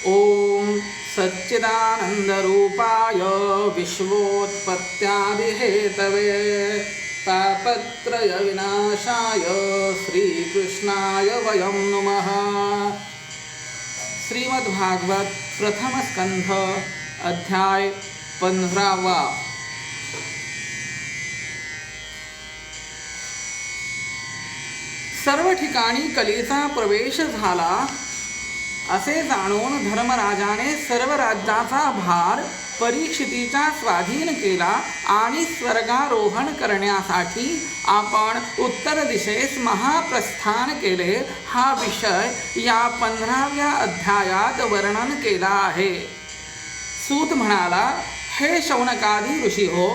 ओम सच्चिदानंदरूपाय विश्वोत्पत्त्यादिहेतवे तापत्रय विनाशाय श्रीकृष्णाय वयं नमः। श्रीमद्भागवत प्रथम स्कंध अध्याय 15। सर्व ठिकाणी कलेचा प्रवेश झाला असे जाणून धर्मराजाने सर्व राज्याचा भार परीक्षितीच्या स्वाधीन केला आणि स्वर्गारोहण करण्यासाठी आपण उत्तर दिशेस महाप्रस्थान केले। हा विषय या 15व्या अध्यायात वर्णन केला आहे। सूत म्हणाला, हे शौनकादी ऋषी हो,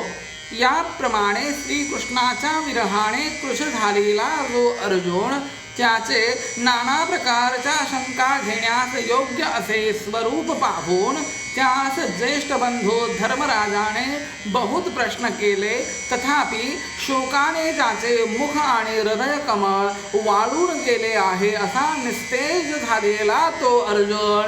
याप्रमाणे श्रीकृष्णाच्या विरहाने कृश झालेला जो अर्जुन त्याचे नाना प्रकारच्या शंका घेण्यास योग्य असे स्वरूप पाहून त्यास ज्येष्ठ बंधू धर्मराजाने बहुत प्रश्न केले, तथापि शोकाने त्याचे मुख आणि हृदय कमळ वाळून गेले आहे असा निस्तेज झालेला तो अर्जुन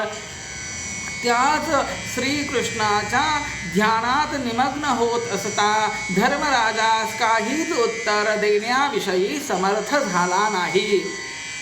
त्याच श्रीकृष्णाच्या ध्यानात निमग्न होत असता धर्मराजास काहीच उत्तर देण्याविषयी समर्थ झाला नाही।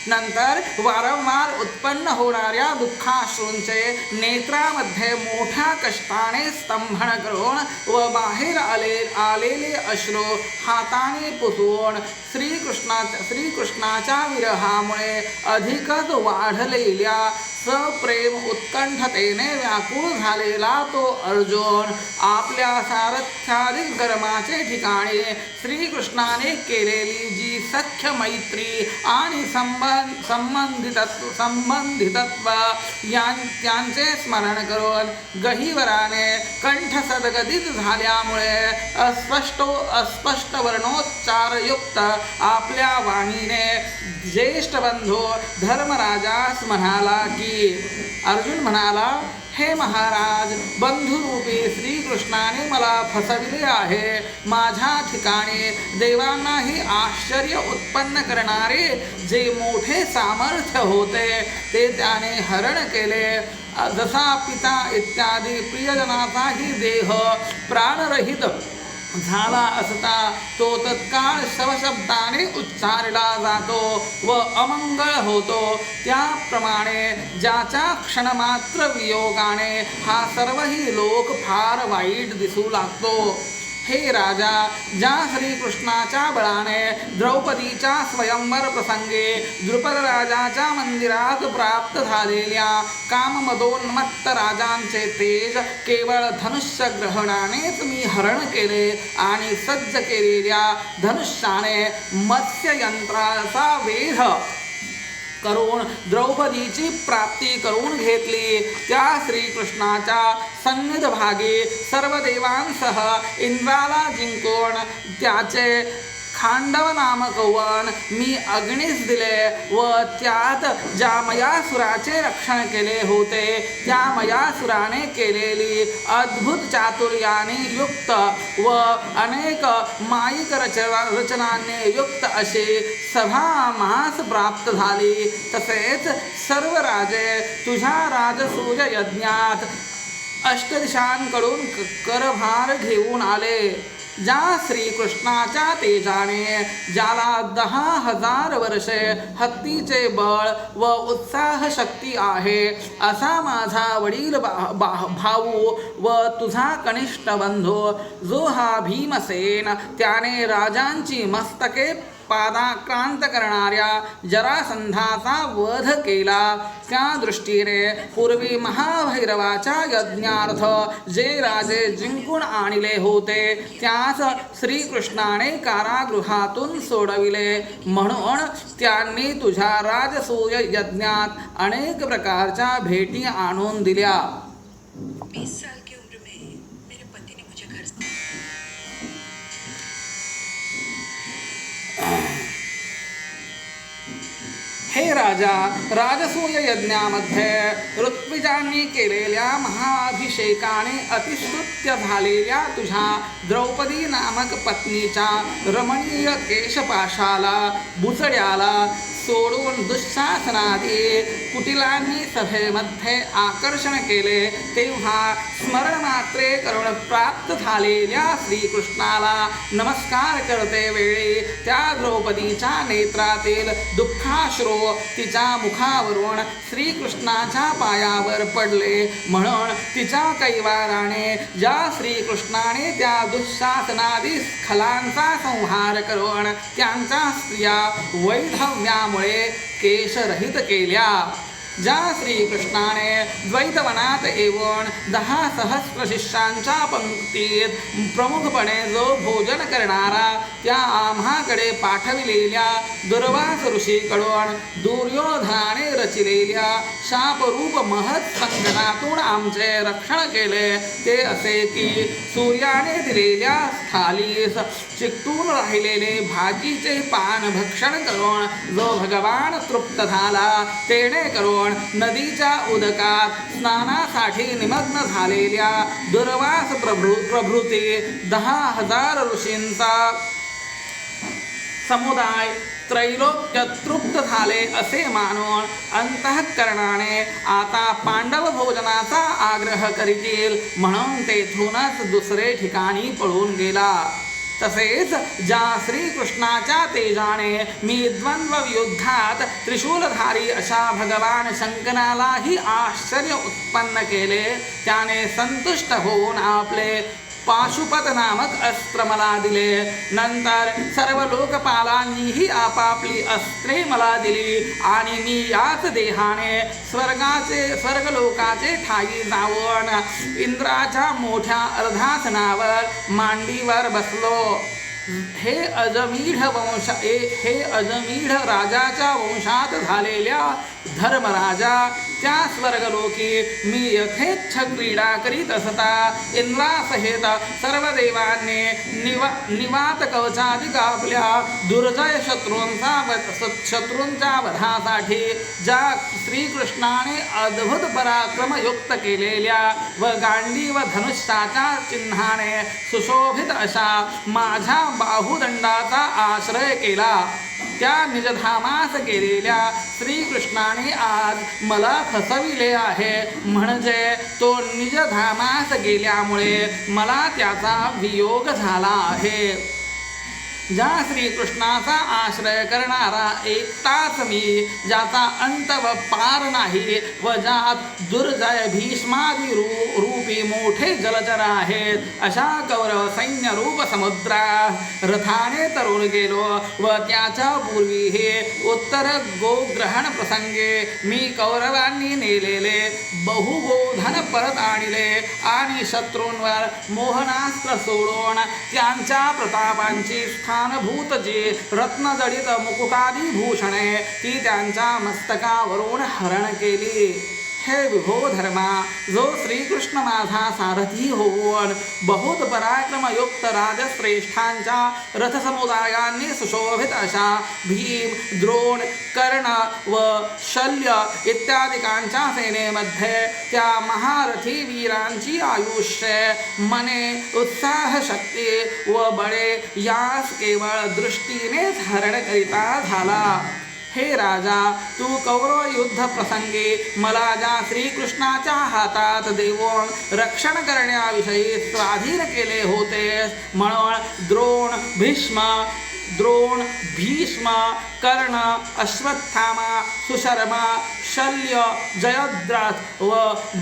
नंतर वारंवार उत्पन्न होणाऱ्या दुःखाश्रूंचे नेत्रामध्ये मोठ्या कष्टाने स्तंभन करून व बाहेर आलेले अश्रू हाताने पुसून श्रीकृष्णाच्या विरहामुळे अधिकच वाढलेल्या सप्रेम उत्कंठतेने व्याकुळ झालेला तो अर्जुन आपल्या सारथ्याधिक कर्माचे ठिकाणी श्रीकृष्णाने केलेली जी सख्य मैत्री आणि संबंधितत्व यांचे स्मरण करून गहिवराने कंठ सदगदित झाल्यामुळे अस्पष्ट वर्णोच्चारयुक्त आपल्या वाणीने ज्येष्ठ बंधू धर्मराजास म्हणाला की, अर्जुन म्हणाला, हे महाराज, बंधुरूपी श्रीकृष्णाने मला फसविले आहे। माझ्या ठिकाणी देवांनाही आश्चर्य उत्पन्न करणारे जे मोठे सामर्थ्य होते ते त्याने हरण केले। जसा पिता इत्यादी प्रियजनाचाही देह प्राणरहित झाला असता तो तत्काळ शवशब्दाने उच्चारला जातो व अमंगळ होतो, त्याप्रमाणे ज्याच्या क्षणमात्र वियोगाने हा सर्वही लोक फार वाईट दिसू लागतो। हे राजा, ज्या श्रीकृष्णाच्या बळाने द्रौपदीच्या स्वयंवर प्रसंगी द्रुपद राजाच्या मंदिरात प्राप्त झालेल्या काममदोन्मत्त राजांचे तेज केवळ धनुष्य ग्रहणानेच मी हरण केले आणि सज्ज केलेल्या धनुष्याने मत्स्ययंत्राचा वेध करून द्रौपदीची प्राप्ती करून घेतली। त्या श्रीकृष्णाच्या सन्निध भागी सर्व देवांसह इंद्राला जिंकून त्याचे खांडव नामक वन मी अग्नीस दिले व त्यात ज्या मयासुराचे रक्षण केले होते त्या मयासुराने केलेली अद्भुत चातुर्याने युक्त व अनेक मायिक रचनांनी युक्त अशी सभा मास प्राप्त झाली। तसेच सर्व राजे तुझ्या राजसूय यज्ञात अष्टदिशांकडून करभार घेऊन आले। ज्या श्रीकृष्णाच्या तेजाने ज्याला 10,000 वर्षे हत्तीचे बळ व उत्साह शक्ती आहे असा माझा वडील भाऊ व तुझा कनिष्ठ बंधू जो हा भीमसेन, त्याने राजांची मस्तके पादाक्रांत करणाऱ्या जरासंधाचा वध केला। त्या दृष्टीने पूर्वी महाभैरवाच्या यज्ञार्थ जे राजे जिंकून आणले होते त्यास श्रीकृष्णाने कारागृहातून सोडविले, म्हणून त्यांनी तुझ्या राजसूय यज्ञात अनेक प्रकारच्या भेटी आणून दिल्या। हे राजा, राजसूय यज्ञामध्ये ऋत्विजांनी केलेल्या महाअभिषेकाने अतिस्तुत्य झालेल्या तुझ्या द्रौपदी नामक पत्नीच्या रमणीय केशपाशाला, बुचड्याला, सोडून दुःशासनादी कुटिलांनी सभेमध्ये आकर्षण केले तेव्हा स्मरणमात्रे करून प्राप्त झालेल्या श्रीकृष्णाला नमस्कार करते वेळी त्या द्रौपदीच्या नेत्रातील दुःखाश्रू तिच्या मुखावरून श्रीकृष्णाच्या पायावर पडले. म्हणून तिच्या कैवाराने ज्या श्रीकृष्णाने त्या दुःशासनादी स्खलांचा संहार करून त्यांच्या स्त्रिया वैधव्यामुळे केशरहित केल्या, ज्या श्रीकृष्णाने द्वैतवनात येऊन 10 सहस्र शिष्यांच्या पंक्तीत प्रमुखपणे जो भोजन करणारा त्या आम्हाकडे पाठविलेल्या दुर्वास ऋषीकडून दुर्योधनाने रचिलेल्या शापरूप महत् संकटातून आमचे रक्षण केले, ते असे की सूर्याने दिलेल्या थालीस चिकटून राहिलेले भाजीचे पान भक्षण करून जो भगवान तृप्त झाला, तेणे करून नदीच्या उदकात स्नानासाठी निमग्न झालेल्या दुर्वास प्रभृती 10,000 ऋषींचा समुदाय त्रैलोक्य तृप्त झाले असे मानून अंतःकरणाने आता पांडव भोजनाचा आग्रह करीतील म्हणून तेथूनच दुसरे ठिकाणी पळून गेला. तसेच ज्या श्रीकृष्णाच्या तेजाने मी द्वंद्व युद्धात त्रिशूलधारी अशा भगवान शंकरालाही आश्चर्य उत्पन्न केले, त्याने संतुष्ट होऊन आपले पाशुपत नामक अस्त्र मला दिले. नंतर सर्व लोकपालांनीही आपापली अस्त्रे मला दिली आणि मी याच देहाने स्वर्गलोकाचे ठाई जाऊन इंद्राच्या मोठ्या अर्धासनावर मांडीवर बसलो. हे अजमीढ राजाच्या वंशात झालेल्या धर्मराजा, त्या स्वर्गलोकी मी यथेच्छ क्रीडा करीत असता इंद्रासहित सर्व देवांनी निवात कवचाधिक आपल्या दुर्जय शत्रूंच्या वधासाठी ज्या श्रीकृष्णाने अद्भुत पराक्रमयुक्त केलेल्या व गांडीव धनुष्याच्या चिन्हाने सुशोभित अशा माझ्या बाहुदंडाचा आश्रय केला, त्या निजधामास गेलेल्या श्रीकृष्णाने आज मला फसविले आहे. म्हणजे तो निजधामास गेल्यामुळे मला त्याचा वियोग झाला आहे. ज्या श्रीकृष्णाचा आश्रय करणारा एकटाच मी, ज्याचा अंत व पार नाही व ज्यात दुर्जय भीष्मादी रूपी मोठे जलचर आहेत, अशा कौरव सैन्य रूप समुद्रात रथाने तरुण गेलो व त्याच्या पूर्वी हे उत्तर गोग्रहण प्रसंगे मी कौरवांनी नेलेले बहुगोधन परत आणले आणि शत्रूंवर मोहनास्त्र सोडून त्यांच्या प्रतापांची स्थानभूत जी रत्नजडित मुकुटादी भूषणे ती त्यांच्या मस्तकावरून हरण केली. हे विभो धर्मा, जो श्रीकृष्ण माझा सारथी होऊन बहुत पराक्रमयुक्त राजश्रेष्ठांच्या रथसमुदायांनी सुशोभित अशा भीम, द्रोण, कर्ण व शल्य इत्यादिकांच्या सेनेमध्ये त्या महारथी वीरांची आयुष्य, मने, उत्साह, शक्ती व बळे यास केवळ दृष्टीनेच हरण करिता झाला. हे राजा, तू कौरव युद्ध प्रसंगी मला ज्या श्रीकृष्णाच्या हातात देऊन रक्षण करण्याविषयी स्वाधीन केले होते, म्हणून द्रोण, भीष्म, कर्ण, अश्वत्थामा, सुशर्मा, शल्य, जयद्रथ व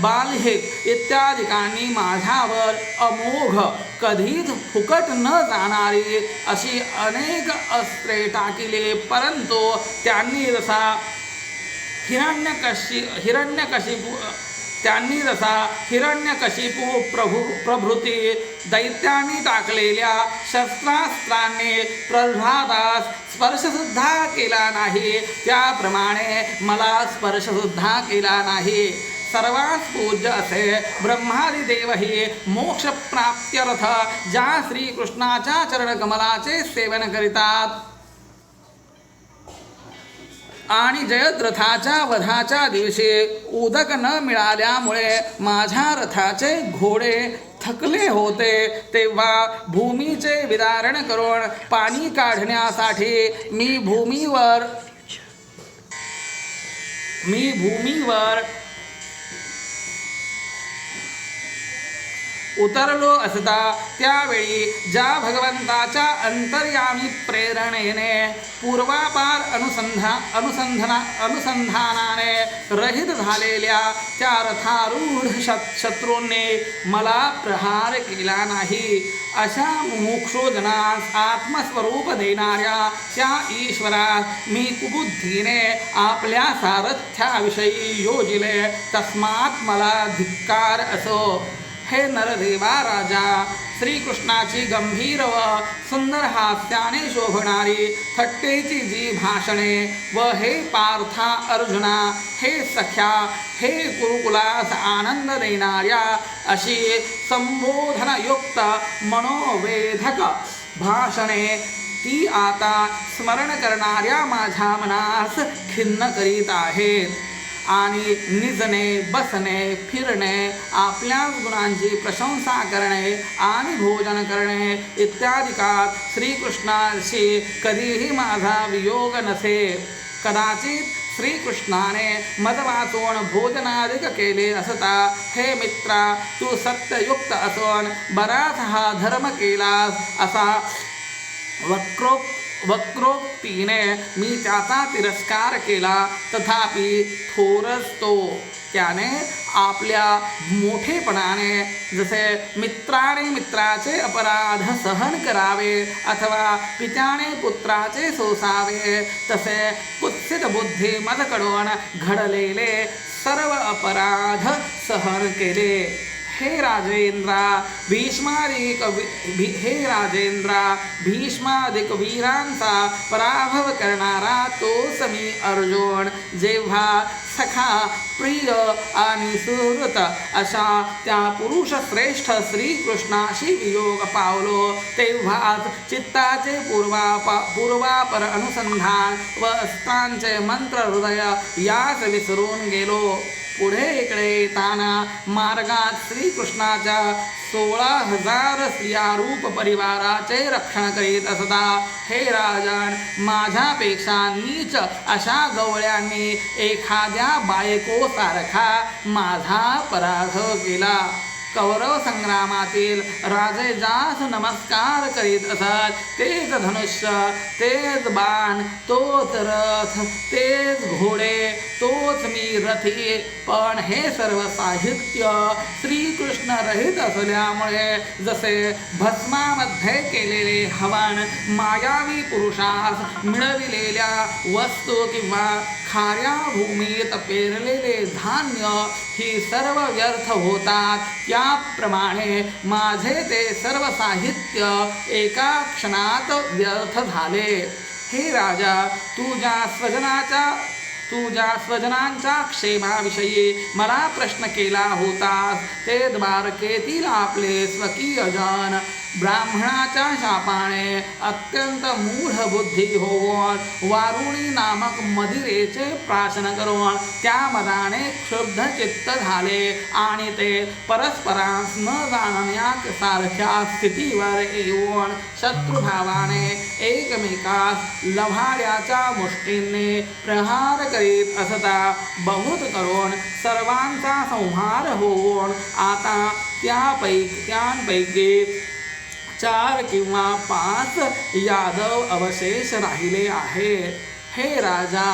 बाल्हिक इत्यादिकांनी माझ्यावर अमोघ, कधीच फुकट न जाणारी अशी अनेक अस्त्रे टाकिले, परंतु त्यांनी जसा हिरण्यकशिपू प्रभृती दैत्यांनी टाकलेल्या शस्त्रास्त्रांनी प्रल्हादास स्पर्शसुद्धा केला नाही, त्याप्रमाणे मला स्पर्शसुद्धा केला नाही. सर्वात पूज्य असे ब्रह्मादिदेवही मोक्षप्राप्त्यर्थ ज्या श्रीकृष्णाच्या चरणकमलाचे सेवन करितात आणि जयद्रथाच्या वधाच्या दिवशी उदक न मिळाल्यामुळे माझ्या रथाचे घोडे थकले होते, तेव्हा भूमीचे विदारण करून पाणी काढण्यासाठी मी भूमीवर मी भूमीवर उतरलो असता त्यावेळी ज्या भगवंताच्या अंतर्यामी प्रेरणेने पूर्वापार अनुसंधानाने रहित झालेल्या त्या रथारूढ शत्रूंनी मला प्रहार केला नाही, अशा मुमुक्षुजनास आत्मस्वरूप देणाऱ्या त्या ईश्वरास मी कुबुद्धीने आपल्या सारथ्याविषयी योजिले, तस्मात मला धिक्कार असो. हे नरदेवा राजा, श्रीकृष्णाची गंभीर व सुंदर हास्याने शोभणारी थट्टेची जी भाषणे व हे पार्था अर्जुना, हे सख्या, हे गुरुकुलास आनंद देणाऱ्या अशी संबोधनयुक्त मनोवेधक भाषणे ती आता स्मरण करणाऱ्या माझ्या मनास खिन्न करीत आहेत. आणि निजणे, बसणे, फिरणे, आपल्याच गुणांची प्रशंसा करणे आणि भोजन करणे इत्यादिकात श्रीकृष्णाशी कधीही माझा वियोग नसे. कदाचित श्रीकृष्णाने मद वाचून भोजनादिक केले असता, हे मित्रा, तू सत्ययुक्त असून बराच हा धर्म केलास असा वक्रोक्तीने मी त्याचा तिरस्कार केला. तथापि थोरच तो त्याने आपल्या मोठेपणाने जसे मित्राने मित्राचे अपराध सहन करावे अथवा पित्याने पुत्राचे सोसावे, तसे कुत्सित बुद्धी मदकडून घडलेले सर्व अपराध सहन केले. हे राजेंद्रा, भीष्मादिक वीरांचा पराभव करणारा तोच मी अर्जुन. जेव्हा सखा, प्रिय आणि सुहृत अशा त्या पुरुष श्रेष्ठ श्रीकृष्णाशी वियोग पावलो, तेव्हाच चित्ताचे पूर्वापर अनुसंधान व अस्त्रांचे मंत्र हृदय यास विसरून गेलो. पुढे इकडे येताना मार्गात श्रीकृष्णाच्या 16,000 स्त्रियारूप परिवाराचे रक्षण करीत असता, हे राजन, माझ्यापेक्षा नीच अशा गवळ्यांनी एखाद्या बायकोसारखा माझा पराभव केला. कौरव संग्रामातील राजे जास नमस्कार करीत असत, तेच धनुष्य, तेच बाण, तोच रथ, तेच घोडे, तोच मी रथी. पण हे सर्व साहित्य श्रीकृष्ण रहित असल्यामुळे जसे भस्मामध्ये केलेले हवन मायावी पुरुषास मिळविलेल्या वस्तू किंवा खाऱ्या भूमीत पेरलेले धान्य ही सर्व व्यर्थ होतात, त्याप्रमाणे माझे ते सर्व साहित्य एका क्षणात व्यर्थ झाले. हे राजा, तुझ्या स्वजनांच्या क्षेमाविषयी मला प्रश्न केला होतास, ते द्वारकेतील आपले स्वकीय जन ब्राह्मणाच्या शापाने अत्यंत मूढ बुद्धी होऊन वारुणी नामक मदिरेचे प्राशन करून त्या मदाने क्षुब्ध चित्त झाले आणि ते परस्परांस न जाणण्यासारख्या स्थितीवर येऊन शत्रुभावाने एकमेकास लव्हाड्याच्या मुष्टींनी प्रहार करीत असता बहुत करून सर्वांचा संहार होऊन आता त्यांपैकी 4 किंवा 5 यादव अवशेष राहिले आहेत. हे राजा,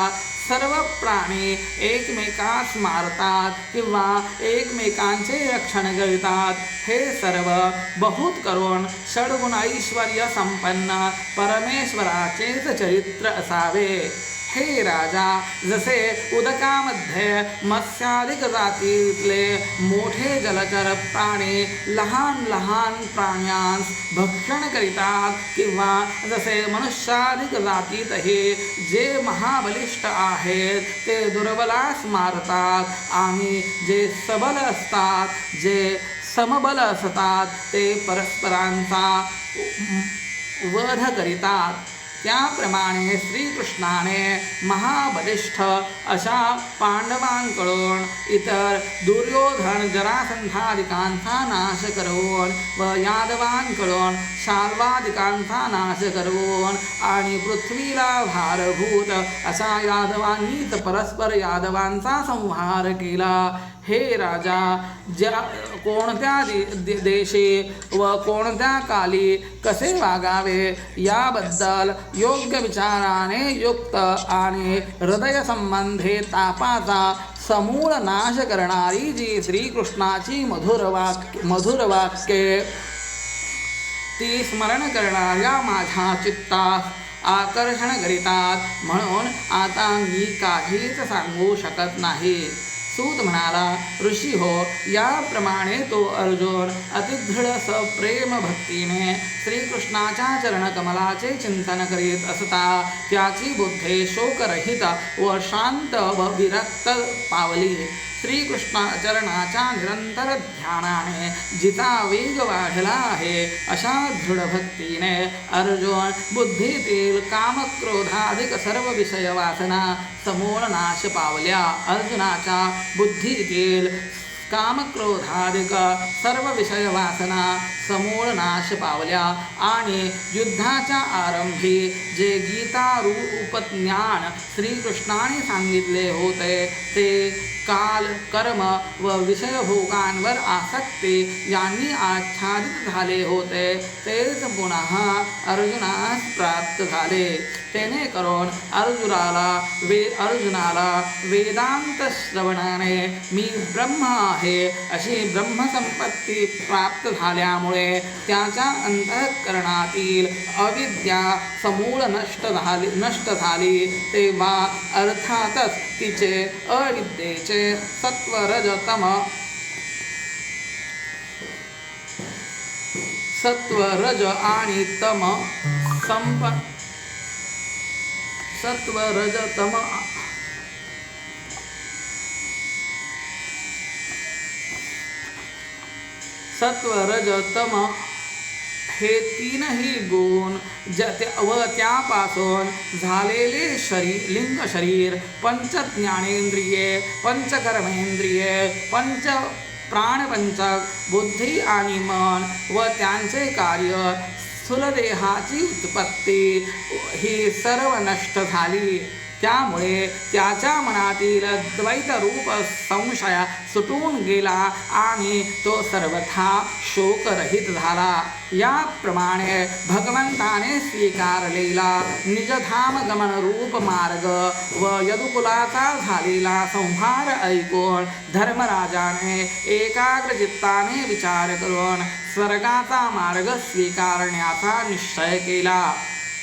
सर्व प्राणी एकमेकास मारतात किंवा एकमेकांचे रक्षण करतात. हे सर्व बहुत करून षड्गुण ऐश्वर्य संपन्न परमेश्वराचेच चरित्र असावे. हे राजा, जसे उदकामध्ये मत्स्यादिक जातीतले मोठे जलचर प्राणी लहान लहान प्राण्यांस भक्षण करीतात किंवा जसे मनुष्यादिक जातीतही जे महाबलिष्ठ आहेत ते दुर्बलास मारतात आणि जे सबल असतात, जे समबल असतात ते परस्परांचा वध करीतात, त्याप्रमाणे श्रीकृष्णाने महाबलिष्ठ अशा पांडवांकडून इतर दुर्योधन जरासंधादिकांचा नाश करून व यादवांकडून शाल्वादिकांचा नाश करून आणि पृथ्वीला भारभूत अशा यादवांनीच परस्पर यादवांचा संहार केला. हे राजा, ज्या कोणत्या देशी व कोणत्या काली कसे वागावे याबद्दल योग्य विचाराने युक्त आणि हृदय संबंधी तापाचा समूळ नाश करणारी जी श्रीकृष्णाची मधुर वाक्ये ती स्मरण करणाऱ्या माझ्या चित्तास आकर्षण करीतात, म्हणून आता मी काहीच सांगू शकत नाही. सूत म्हणाला, ऋषी हो, याप्रमाणे तो अर्जुन अतिदृढ सप्रेम भक्तीने श्रीकृष्णाच्या चरणकमलाचे चिंतन करीत असता त्याची बुद्धी शोकरहित व शांत व विरक्त पावली. श्रीकृष्णाचरणाच्या निरंतर ध्यानाने जिचा वेग वाढला आहे अशा दृढ भक्तीने अर्जुन बुद्धीतील कामक्रोधाधिक सर्व विषय वासना समूळ नाश पावल्या. अर्जुनाच्या बुद्धीतील कामक्रोधाधिक सर्व विषय वासना समूळ नाश पावल्या आणि युद्धाच्या आरंभी जे गीतारूप ज्ञान श्रीकृष्णाने सांगितले होते ते काल, कर्म व विषयभोगांवर आसक्ती यांनी आच्छादित झाले होते तेच पुन्हा अर्जुनास प्राप्त झाले. तेने करून अर्जुनाला वेदांत श्रवणाने मी ब्रह्म आहे अशी ब्रह्मसंपत्ती प्राप्त झाल्यामुळे त्याच्या अंतःकरणातील अविद्या समूळ नष्ट झाली. तेव्हा अर्थातच तिचे अविद्येचे सत्व रज आणि तम सत्व रज तम हे तीनही गुण व त्यापासून झालेले लिंग शरीर, पंच ज्ञानेंद्रिये, पंचकर्मेंद्रिये, पंच प्राणपंचक, बुद्धी आणि मन व त्यांचे कार्य, स्थूलदेहाची उत्पत्ती ही सर्व नष्ट झाली. त्यामुळे त्याच्या मनातील द्वैतरूप संशय सुटून गेला आणि तो सर्वथा शोकरहित झाला. याप्रमाणे भगवंताने स्वीकारलेला निजधाम गमनरूप मार्ग व यदुकुलाचा झालेला संहार ऐकून धर्मराजाने एकाग्रचित्ताने विचार करून स्वर्गाचा मार्ग स्वीकारण्याचा निश्चय केला.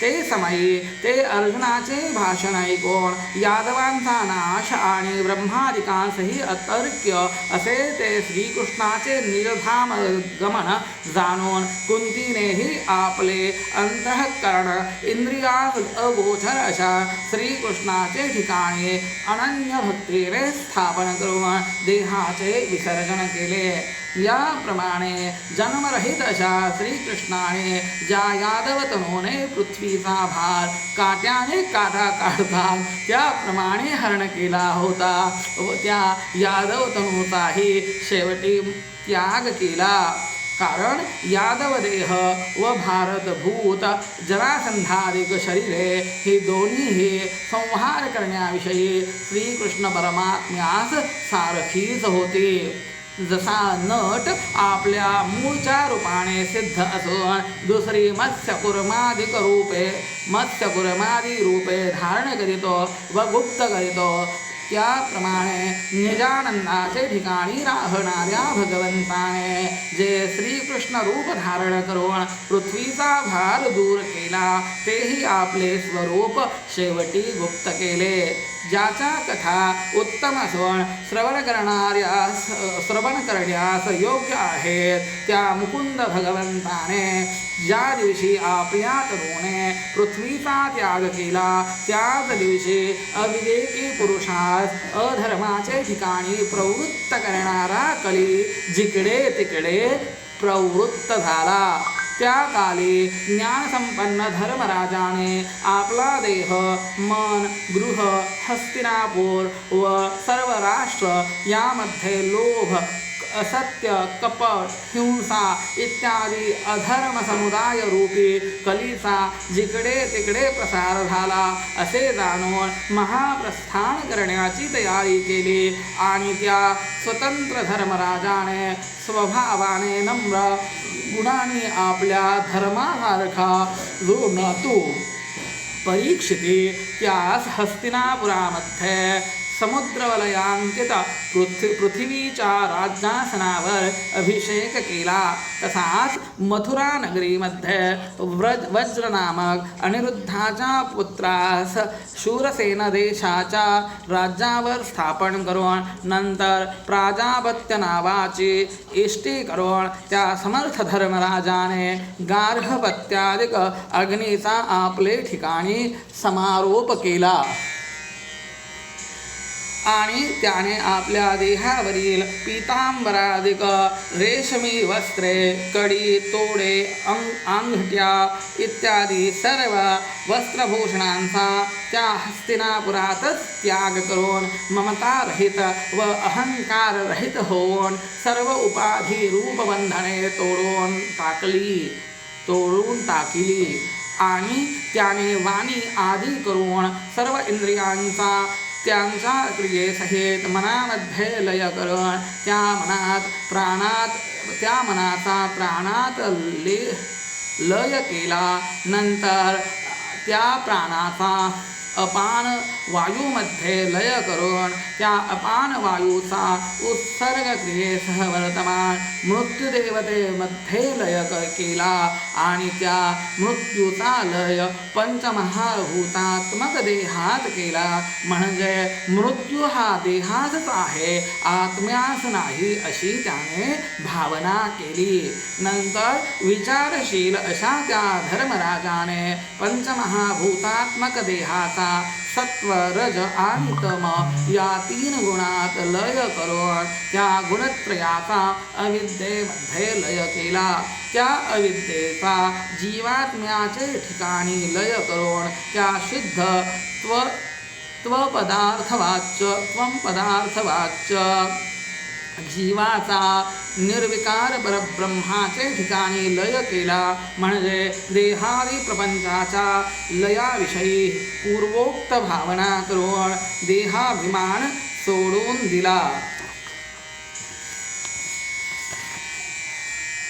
ते समयी ते अर्जुनाचे भाषण ऐकून यादवांचा नाश आणि ब्रह्मादिकांसही अतर्क्य असे ते श्रीकृष्णाचे निजधाम गमन जाणून कुंतीनेही आपले अंतःकरण इंद्रियास अगोचर अशा श्रीकृष्णाचे ठिकाणी अनन्य भक्तीने स्थापन करून देहाचे विसर्जन केले. याप्रमाणे जन्मरहित अशा श्रीकृष्णाने ज्या यादव तनूने पृथ्वीचा भार काट्याने काटा काढतात त्याप्रमाणे हरण केला होता व त्या यादव तनूचाही शेवटी त्याग केला. कारण यादव देह व भारतभूत जरासंधादिक शरीरे ही दोन्हीही संहार करण्याविषयी श्रीकृष्ण परमात्म्यास सारखीच होती. जसा नट आपल्या मूळच्या रूपाने सिद्ध असून दुसरी मत्स्यकुर्मादी रूपे धारण करीतो व गुप्त करीतो त्याप्रमाणे निजानंदाचे ठिकाणी राहणाऱ्या भगवंताने जे श्रीकृष्ण रूप धारण करून पृथ्वीचा भार दूर केला तेही आपले स्वरूप शेवटी गुप्त केले. ज्याच्या कथा उत्तम असून श्रवण करण्यास योग्य आहेत त्या मुकुंद भगवंताने ज्या दिवशी आपल्या तरुणे पृथ्वीचा त्याग केला त्याच दिवशी अविवेकी पुरुषास अधर्माचे ठिकाणी प्रवृत्त करणारा कली जिकडे तिकडे प्रवृत्त झाला. त्या काली ज्ञानसंपन्न धर्मराजाने आपला देह मन गृह हस्तिनापूर व सर्व राष्ट्र यामध्ये लोभ असत्य कपट हिंसा इत्यादी अधर्म समुदाय रूपी कलीचा जिकडे तिकडे प्रसार झाला असे जाणून महाप्रस्थान करण्याची तयारी केली आणि त्या स्वतंत्र धर्मराजाने स्वभावाने नम्र गुणांनी आपल्या धर्मासारखा जो नातू परीक्षिती त्यास हस्तिनापुरामध्ये समुद्रवलयांकित पृथ्वीच्या राज्यासनावर अभिषेक केला. तसाच मथुरा नगरीमध्ये वज्र नामक अनिरुद्धाच्या पुत्रास शूरसेन देशाच्या राज्यावर स्थापन करून नंतर प्राजापत्य नावाची इष्टी करून त्या समर्थ धर्मराजाने गार्हपत्यादिक अग्नीचा आपले ठिकाणी समारोप केला आणि त्याने आपल्या देहावरील पीतांबरादिक रेशमी वस्त्रे कडी तोडे अंगठ्या इत्यादी सर्व वस्त्रभूषणांचा त्या हस्तिनापुरातच त्याग करून ममतारहित व अहंकाररहित होऊन सर्व उपाधी रूपबंधने तोडून टाकली आणि त्याने वाणी आदी करून सर्व इंद्रियांचा त्यांच्या क्रियेसहित मनामध्ये लय करून त्या मनाचा प्राणात लय केला. नंतर त्या प्राणाचा अपान वायूमध्ये लय करून त्या अपान वायूचा उत्सर्ग क्रियेसह वर्तमान मृत्युदेवतेमध्ये लय केला आणि त्या मृत्यूचा लय पंचमहाभूतात्मक देहात केला. म्हणजे मृत्यू हा देहातच आहे, आत्म्यास नाही अशी त्याने भावना केली. नंतर विचारशील अशा त्या धर्मराजाने पंचमहाभूतात्मक देहाचा सत्व रज आणि तम या 3 गुणात लय करून त्या गुणत्रयाचा अविद्येमध्ये लय केला. त्या अविद्येचा जीवात्म्याचे ठिकाणी लय करून त्या शुद्ध त्वपदार्थवाच्य जीवाचा निर्विकार परब्रह्माचे ठिकाणी लय केला. म्हणजे देहादी प्रपंचाच्या लयाविषयी पूर्वोक्त भावना करून देहाभिमान सोडून दिला.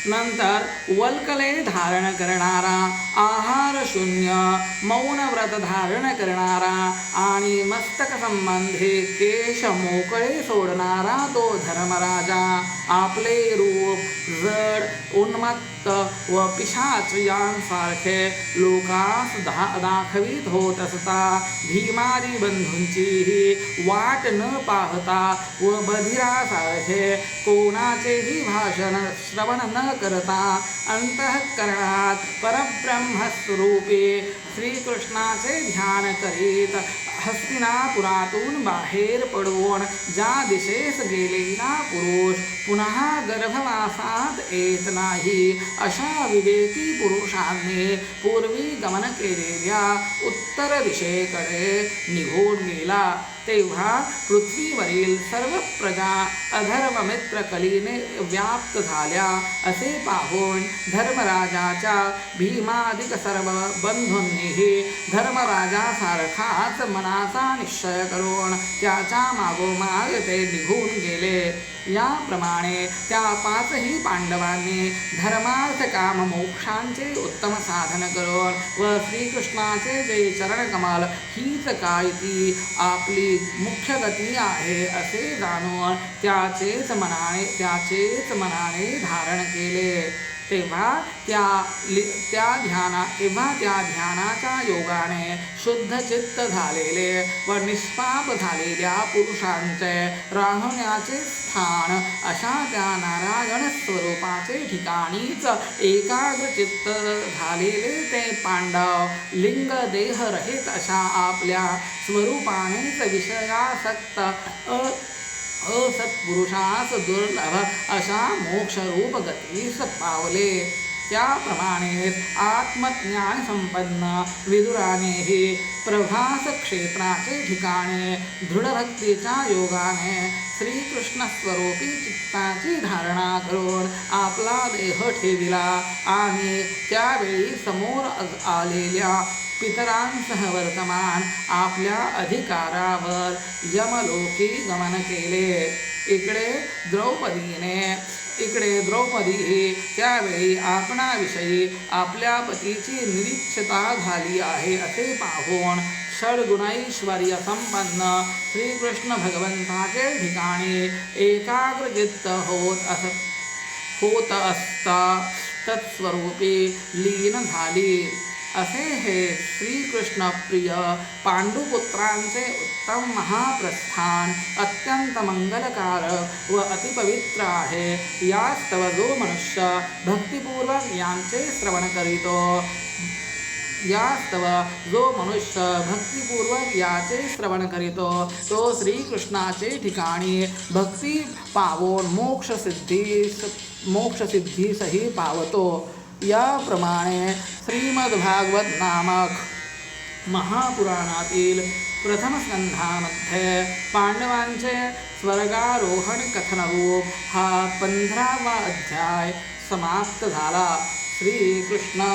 नंतर वल्कले धारण करणारा, आहार शून्य मौन व्रत धारण करणारा आणि मस्तक संबंधी केश मोकळे सोडणारा तो धर्मराजा आपले रूप जड उन्मत्त व पिशाच यांसारखे लोकास दाखवित होत असता भीमादी बंधूंचीही वाट न पाहता व बधिरासारखे कोणाचेही भाषण श्रवण न करता अंतःकरणात परब्रह्मस्वरूपी श्रीकृष्णाचे ध्यान करीत हस्तिनापुरातून बाहेर पडून ज्या दिशेस गेलेला पुरुष पुन्हा गर्भवासात येत नाही अशा विवेकी पुरुषांनी पूर्वी गमन केलेल्या उत्तर दिशेकडे निघून गेला. तेव्हा पृथ्वीवरील सर्व प्रजा अधर्ममित्र कलीने व्याप्त झाल्या असे पाहून धर्मराजाच्या भीमादिक सर्व बंधूंनीही धर्मराजासारखाच मनाचा निश्चय करून त्याच्या मागोमाग ते निघून गेले. याप्रमाणे त्या 5ही पांडवांनी धर्मार्थ काम मोक्षांचे उत्तम साधन करून व श्रीकृष्णाचे जे चरणकमल हीच काय ती आपली मुख्य गती आहे असे जाणून त्याचेच मनाने धारण केले. तेव्हा त्या ध्यानाच्या योगाने शुद्ध चित्त झालेले व निष्पाप झालेल्या पुरुषांचे राहण्याचे स्थान अशा त्या नारायण स्वरूपाचे ठिकाणीच एकाग्र चित्त झालेले ते पांडव लिंग देह रहित अशा आपल्या स्वरूपानेच विषयासक्त असत्पुरुषास दुर्लभ अशा मोक्षरूप गतीस पावले. त्याप्रमाणे आत्मज्ञान संपन्न विदुरानेही प्रभास क्षेत्राचे ठिकाणी दृढभक्तीच्या योगाने श्रीकृष्ण स्वरूपी चित्ताची धारणा करून आपला देह ठेविला आणि त्यावेळी समोर आलेल्या पितरांसह वर्तमान आपल्या अधिकारावर यमलोकी गमन केले. इकडे द्रौपदी ही त्यावेळी आपणाविषयी आपल्या पतीची निरीक्षता झाली आहे असे पाहून षड्गुणैश्वर्य संपन्न श्रीकृष्ण भगवंताचे ठिकाणी एकाग्रचित्त होत असता तत्स्वरूपी लीन झाली. असे हे श्रीकृष्ण प्रिय पांडुपुत्रांचे उत्तम महाप्रस्थान अत्यंत मंगलकारक व अतिपवित्र आहे. यास्तव जो मनुष्य भक्तिपूर्वक यांचे श्रवण करीतो याचे श्रवण करीतो तो श्रीकृष्णाचे ठिकाणी भक्ती पावून मोक्षसिद्धीसही पावतो. याप्रमाणे श्रीमद्भागवत नामक महापुराणातील प्रथम स्कंधामध्ये पांडवांचे स्वर्गारोहण कथनरूप हा 15वा अध्याय समाप्त झाला. श्रीकृष्णार्पणमस्तु.